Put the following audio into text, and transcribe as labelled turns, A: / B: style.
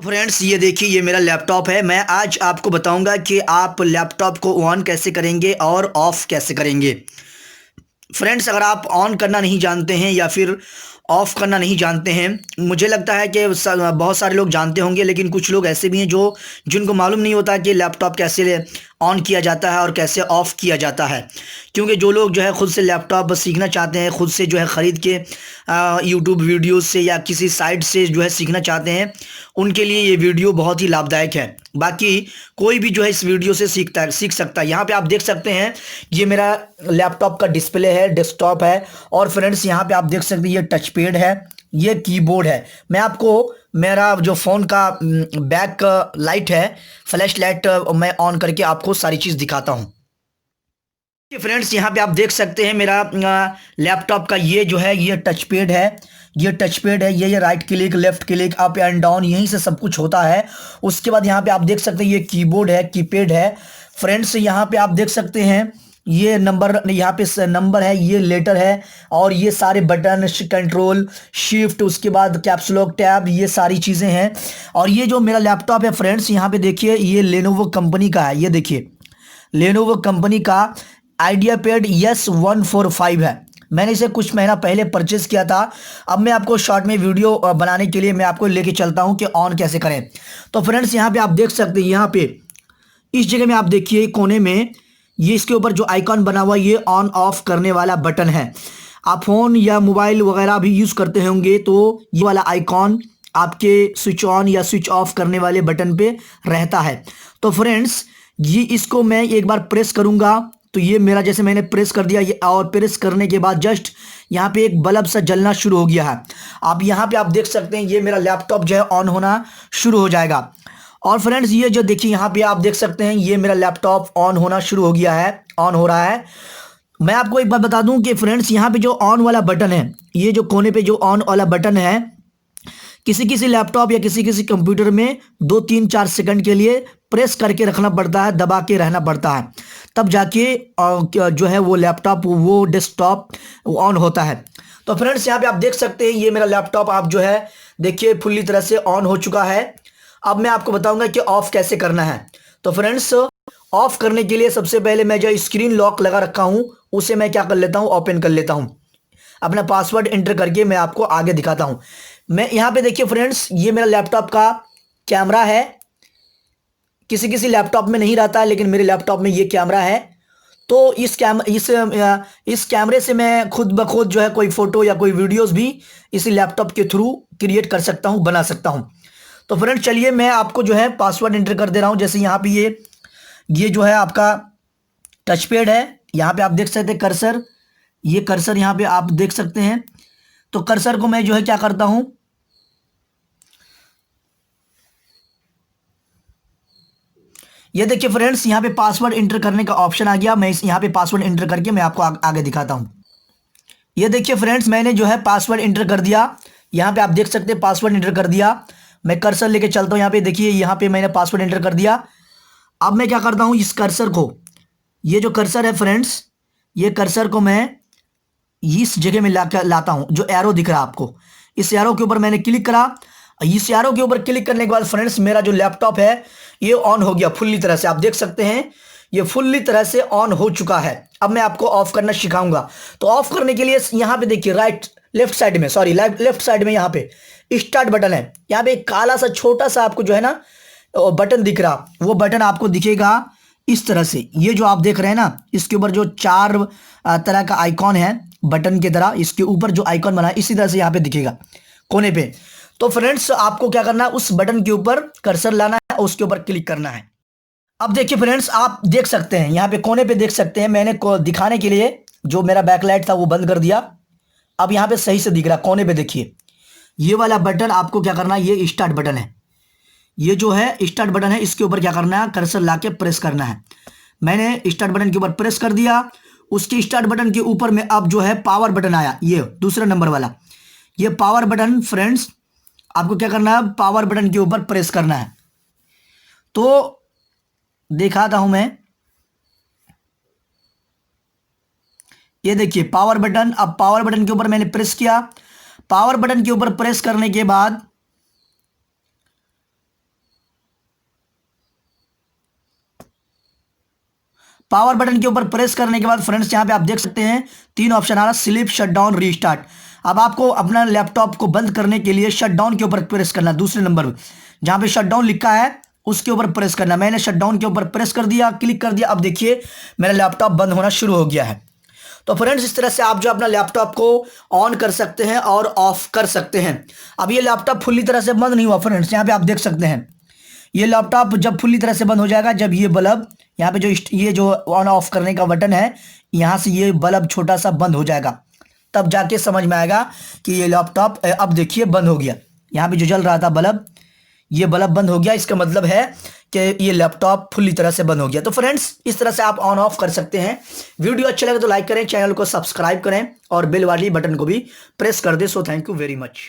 A: Friends, ये देखिए, ये मेरा लैपटॉप है। मैं आज आपको बताऊंगा कि आप लैपटॉप को ऑन कैसे करेंगे और ऑफ़ कैसे करेंगे। फ्रेंड्स, अगर आप ऑन करना नहीं जानते हैं या फिर ऑफ़ करना नहीं जानते हैं, मुझे लगता है कि बहुत सारे लोग जानते होंगे, लेकिन कुछ लोग ऐसे भी हैं जो जिनको मालूम नहीं होता कि लैपटॉप कैसे ऑन किया जाता है और कैसे ऑफ़ किया जाता है। क्योंकि जो लोग जो है ख़ुद से लैपटॉप सीखना चाहते हैं, ख़ुद से जो है ख़रीद के यूट्यूब वीडियोज़ से या किसी साइट से जो है सीखना चाहते हैं, उनके लिए ये वीडियो बहुत ही लाभदायक है। बाकी कोई भी जो है इस वीडियो से सीख सकता है। यहाँ पे आप देख सकते हैं, ये मेरा लैपटॉप का डिस्प्ले है, डेस्कटॉप है। और फ्रेंड्स, यहाँ पे आप देख सकते हैं, ये टच पैड है, ये कीबोर्ड है। मैं आपको मेरा जो फ़ोन का बैक लाइट है, फ्लैश लाइट, मैं ऑन करके आपको सारी चीज़ दिखाता हूँ। फ्रेंड्स, यहाँ पे आप देख सकते हैं मेरा लैपटॉप का ये जो है, ये टच पैड है। ये टच पैड है, ये right click, left click, up and down, यहीं से सब कुछ होता है। उसके बाद यहाँ पे आप देख सकते हैं, ये कीबोर्ड है, कीपैड है। फ्रेंड्स, यहाँ पे आप देख सकते हैं, ये नंबर, यहाँ पे नंबर है, ये लेटर है। और ये सारे बटन, कंट्रोल शिफ्ट, उसके बाद कैप्स लॉक टैब, ये सारी चीज़ें हैं। और ये जो मेरा लैपटॉप है फ्रेंड्स, यहाँ पे देखिए, ये लेनोवो कंपनी का है। ये देखिए, लेनोवो कंपनी का आइडियापैड S145 है। मैंने इसे कुछ महीना पहले परचेज़ किया था। अब मैं आपको शॉर्ट में वीडियो बनाने के लिए मैं आपको लेके चलता हूं कि ऑन कैसे करें। तो फ्रेंड्स, यहाँ पे आप देख सकते हैं, यहाँ पे इस जगह में आप देखिए कोने में, ये इसके ऊपर जो आइकॉन बना हुआ है, ये ऑन ऑफ करने वाला बटन है। आप फ़ोन या मोबाइल वगैरह भी यूज़ करते होंगे, तो ये वाला आइकॉन आपके स्विच ऑन या स्विच ऑफ करने वाले बटन पे रहता है। तो फ्रेंड्स, ये इसको मैं एक बार प्रेस करूंगा, तो ये मेरा, जैसे मैंने प्रेस कर दिया, ये और प्रेस करने के बाद जस्ट यहाँ पे एक बल्ब सा जलना शुरू हो गया है। आप यहाँ पे आप देख सकते हैं, ये मेरा लैपटॉप जो है ऑन होना शुरू हो जाएगा। और फ्रेंड्स, ये जो देखिए, यहाँ पे आप देख सकते हैं, ये मेरा लैपटॉप ऑन होना शुरू हो गया है, ऑन हो रहा है। मैं आपको एक बात बता दूं कि फ्रेंड्स, यहाँ पे जो ऑन वाला बटन है, ये जो कोने पे जो ऑन वाला बटन है, किसी किसी लैपटॉप या किसी किसी कंप्यूटर में 2-3-4 सेकंड के लिए प्रेस करके रखना पड़ता है, दबा के रहना पड़ता है, तब जाके जो है वो लैपटॉप, वो डेस्कटॉप ऑन होता है। तो फ्रेंड्स, यहाँ पे आप देख सकते हैं, ये मेरा लैपटॉप आप जो है देखिए फुल्ली तरह से ऑन हो चुका है। अब मैं आपको बताऊंगा कि ऑफ कैसे करना है। तो फ्रेंड्स, ऑफ करने के लिए सबसे पहले मैं जो स्क्रीन लॉक लगा रखा हूं, उसे मैं क्या कर लेता हूं, ओपन कर लेता हूं। अपना पासवर्ड एंटर करके मैं आपको आगे दिखाता हूं। मैं यहाँ पे देखिए फ्रेंड्स, ये मेरा लैपटॉप का कैमरा है। किसी किसी लैपटॉप में नहीं रहता है, लेकिन मेरे लैपटॉप में ये कैमरा है। तो इस कैमरे से मैं खुद ब खुद जो है कोई फोटो या कोई वीडियोस भी इसी लैपटॉप के थ्रू क्रिएट कर सकता हूं, बना सकता हूं। तो फ्रेंड्स, चलिए मैं आपको जो है पासवर्ड एंटर कर दे रहा हूं। जैसे यहाँ पे ये जो है आपका टच पैड है, यहाँ पे आप देख सकते हैं कर्सर, ये कर्सर यहाँ पे आप देख सकते हैं। तो कर्सर को मैं जो है क्या करता हूं, ये देखिए फ्रेंड्स, यहाँ पे पासवर्ड एंटर करने का ऑप्शन आ गया। मैं यहाँ पे पासवर्ड एंटर करके मैं आपको आगे दिखाता हूँ। ये देखिए फ्रेंड्स, मैंने जो है पासवर्ड एंटर कर दिया। यहाँ पे आप देख सकते हैं, पासवर्ड एंटर कर दिया। मैं कर्सर लेके चलता हूँ, यहाँ पे देखिए, यहाँ पे मैंने पासवर्ड एंटर कर दिया। अब मैं क्या करता हूँ, इस कर्सर को, ये जो कर्सर है फ्रेंड्स, ये कर्सर को मैं इस जगह में लाता हूँ, जो एरो दिख रहा है आपको, इस एरो के ऊपर मैंने क्लिक करा। इस एरो के ऊपर क्लिक करने के बाद फ्रेंड्स, मेरा जो लैपटॉप है ये ऑन हो गया फुल्ली तरह से। आप देख सकते हैं, ये फुल्ली तरह से ऑन हो चुका है। अब मैं आपको ऑफ करना सिखाऊंगा। तो ऑफ करने के लिए यहाँ पे देखिए, लेफ्ट साइड में, सॉरी लेफ्ट साइड में यहाँ पे स्टार्ट बटन है। यहाँ पे एक काला सा छोटा सा आपको जो है ना बटन दिख रहा, वो बटन आपको दिखेगा इस तरह से। ये जो आप देख रहे हैं ना, इसके ऊपर जो 4 तरह का आइकॉन है बटन की तरह, इसके ऊपर जो आइकॉन बना है इसी तरह से यहाँ पे दिखेगा कोने पे। तो फ्रेंड्स, आपको क्या करना है, उस बटन के ऊपर कर्सर लाना है और उसके ऊपर क्लिक करना है। अब देखिए फ्रेंड्स, आप देख सकते हैं, यहाँ पे कोने पे देख सकते हैं, मैंने दिखाने के लिए जो मेरा बैकलाइट था वो बंद कर दिया। अब यहाँ पे सही से दिख रहा, कोने पे देखिए, ये वाला बटन आपको क्या करना है, ये स्टार्ट बटन है। ये जो है स्टार्ट बटन है, इसके ऊपर क्या करना है, कर्सर लाके प्रेस करना है। मैंने स्टार्ट बटन के ऊपर प्रेस कर दिया। उसके स्टार्ट बटन के ऊपर में अब जो है पावर बटन आया, ये दूसरा नंबर वाला, ये पावर बटन फ्रेंड्स, आपको क्या करना है, पावर बटन के ऊपर प्रेस करना है। तो दिखाता हूं मैं, ये देखिए पावर बटन। अब पावर बटन के ऊपर मैंने प्रेस किया। पावर बटन के ऊपर प्रेस करने के बाद पावर बटन के ऊपर प्रेस करने के बाद फ्रेंड्स यहाँ पे आप देख सकते हैं 3 ऑप्शन आ रहा, स्लीप, शटडाउन, रीस्टार्ट। अब आपको अपना लैपटॉप को बंद करने के लिए शटडाउन के ऊपर प्रेस करना, दूसरे नंबर पर जहाँ पे शटडाउन लिखा है उसके ऊपर प्रेस करना। मैंने शटडाउन के ऊपर प्रेस कर दिया, क्लिक कर दिया। अब देखिए मेरा लैपटॉप बंद होना शुरू हो गया है। तो फ्रेंड्स इस तरह से आप जो अपना लैपटॉप को ऑन कर सकते हैं और ऑफ कर सकते हैं। अब ये लैपटॉप फुल्ली तरह से बंद नहीं हुआ फ्रेंड्स, यहाँ पे आप देख सकते हैं ये लैपटॉप जब फुल्ली तरह से बंद हो जाएगा, जब ये बल्ब यहाँ पे ये जो ऑन ऑफ करने का बटन है, यहाँ से ये बल्ब छोटा सा बंद हो जाएगा, तब जाके समझ में आएगा कि ये लैपटॉप अब देखिए बंद हो गया। यहाँ पे जो जल रहा था बल्ब, ये बल्ब बंद हो गया, इसका मतलब है कि ये लैपटॉप फुल्ली तरह से बंद हो गया। तो फ्रेंड्स इस तरह से आप ऑन ऑफ कर सकते हैं। वीडियो अच्छा लगे तो लाइक करें, चैनल को सब्सक्राइब करें और बेल वाली बटन को भी प्रेस कर दें। So thank you very much.